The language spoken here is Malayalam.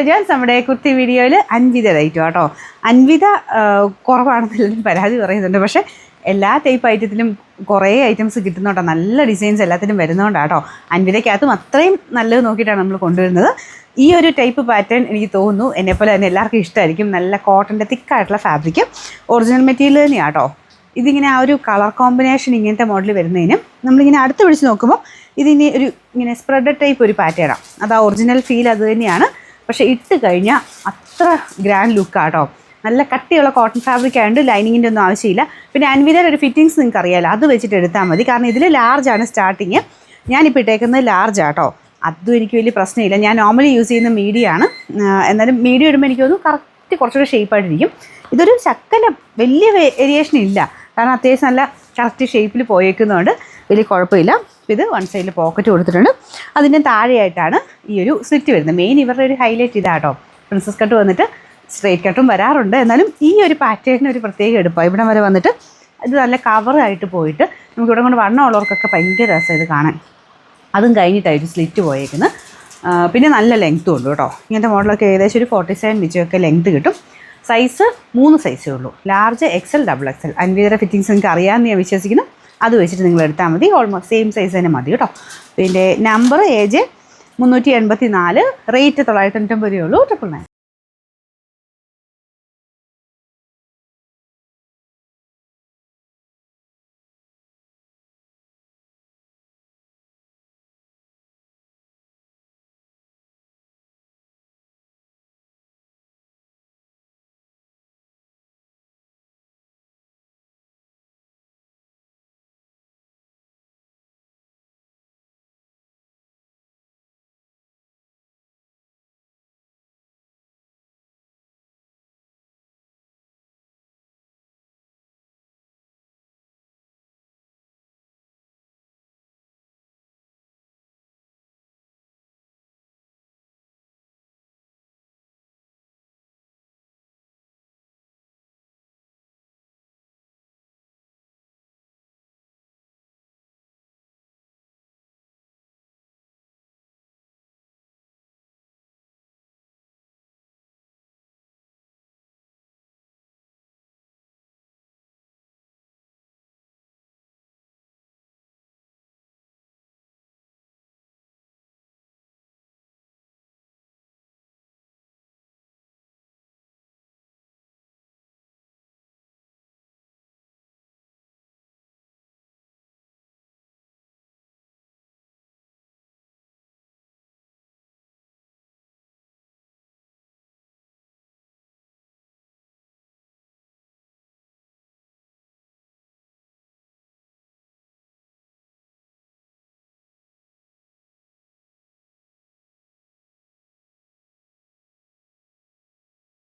ജോൺസ്. നമ്മുടെ കുർത്തി വീഡിയോയിൽ അൻവിത റേറ്റ് കേട്ടോ. അൻവിത കുറവാണെന്നെല്ലാവരും പരാതി പറയുന്നുണ്ട്. പക്ഷേ എല്ലാ ടൈപ്പ് ഐറ്റത്തിലും കുറേ ഐറ്റംസ് കിട്ടുന്നുണ്ടോ, നല്ല ഡിസൈൻസ് എല്ലാത്തിനും വരുന്നതുകൊണ്ടാണ് കേട്ടോ. അൻവിതയ്ക്കകത്തും അത്രയും നല്ലത് നോക്കിയിട്ടാണ് നമ്മൾ കൊണ്ടുവരുന്നത്. ഈ ഒരു ടൈപ്പ് പാറ്റേൺ എനിക്ക് തോന്നുന്നു എന്നെപ്പോലെ തന്നെ എല്ലാവർക്കും ഇഷ്ടമായിരിക്കും. നല്ല കോട്ടൻ്റെ തിക്കായിട്ടുള്ള ഫാബ്രിക്, ഒറിജിനൽ മെറ്റീരിയൽ തന്നെയാണ് കേട്ടോ. ഇതിങ്ങനെ ആ ഒരു കളർ കോമ്പിനേഷൻ ഇങ്ങനത്തെ മോഡൽ വരുന്നതിന് നമ്മളിങ്ങനെ അടുത്ത് പിടിച്ച് നോക്കുമ്പോൾ ഇതിന് ഒരു ഇങ്ങനെ സ്പ്രെഡ് ടൈപ്പ് ഒരു പാറ്റേണാണ്. അത് ആ ഒറിജിനൽ ഫീൽ അത് തന്നെയാണ്. പക്ഷേ ഇട്ട് കഴിഞ്ഞാൽ അത്ര ഗ്രാൻഡ് ലുക്കാട്ടോ. നല്ല കട്ടിയുള്ള കോട്ടൺ ഫാബ്രിക് ആയതുകൊണ്ട് ലൈനിങ്ങിൻ്റെ ഒന്നും ആവശ്യമില്ല. പിന്നെ അൻവിതയുടെ ഒരു ഫിറ്റിങ്സ് നിങ്ങൾക്ക് അറിയാമല്ലോ, അത് വെച്ചിട്ട് എടുത്താൽ മതി. കാരണം ഇതിൽ ലാർജാണ് സ്റ്റാർട്ടിങ്. ഞാനിപ്പോൾ ഇട്ടേക്കുന്നത് ലാർജാട്ടോ. അതും എനിക്ക് വലിയ പ്രശ്നമില്ല. ഞാൻ നോർമലി യൂസ് ചെയ്യുന്ന മീഡിയമാണ്. എന്നാലും മീഡിയം ഇടുമ്പോൾ എനിക്ക് തോന്നുന്നു കറക്റ്റ് കുറച്ചുകൂടെ ഷേപ്പായിട്ടിരിക്കും. ഇതൊരു ശക്കല വലിയ വേരിയേഷൻ ഇല്ല, കാരണം അത്യാവശ്യം നല്ല കറക്റ്റ് ഷേപ്പിൽ പോയേക്കുന്നതുകൊണ്ട് വലിയ കുഴപ്പമില്ല. ഇത് വൺ സൈഡിൽ പോക്കറ്റ് കൊടുത്തിട്ടുണ്ട്. അതിൻ്റെ താഴെയായിട്ടാണ് ഈ ഒരു സ്ലിറ്റ് വരുന്നത്. മെയിൻ ഇവരുടെ ഒരു ഹൈലൈറ്റ് ഇതാട്ടോ. പ്രിൻസസ് കട്ട് വന്നിട്ട് സ്ട്രേറ്റ് കട്ടും വരാറുണ്ട്. എന്നാലും ഈ ഒരു പാറ്റേണിന് ഒരു പ്രത്യേക എടുപ്പാണ്. ഇവിടം വരെ വന്നിട്ട് ഇത് നല്ല കവറായിട്ട് പോയിട്ട് നമുക്ക് ഇവിടെ കൊണ്ട് വണ്ണമുള്ളവർക്കൊക്കെ ഭയങ്കര രസം ഇത് കാണാൻ. അതും കഴിഞ്ഞിട്ടായിട്ട് സ്ലിറ്റ് പോയേക്കുന്നത്. പിന്നെ നല്ല ലെങ്ത്തും ഉണ്ട് കേട്ടോ. ഇങ്ങനത്തെ മോഡലൊക്കെ ഏകദേശം ഒരു 47 ഇഞ്ചൊക്കെ ലെങ്ത്ത് കിട്ടും. സൈസ് 3 സൈസേ ഉള്ളൂ, ലാർജ്, എക്സൽ, ഡബിൾ എക്സൽ. അൻവിതയുടെ ഫിറ്റിങ്സ് നിങ്ങൾക്ക് അറിയാമെന്ന് ഞാൻ വിശ്വസിക്കുന്നു. അത് വെച്ചിട്ട് നിങ്ങൾ എടുത്താൽ മതി. ഓൾമോസ്റ്റ് സെയിം സൈസ് തന്നെ മതി കേട്ടോ. പിന്നെ നമ്പർ AJ 384, റേറ്റ് 990 രൂപയേ ഉള്ളൂ. 999.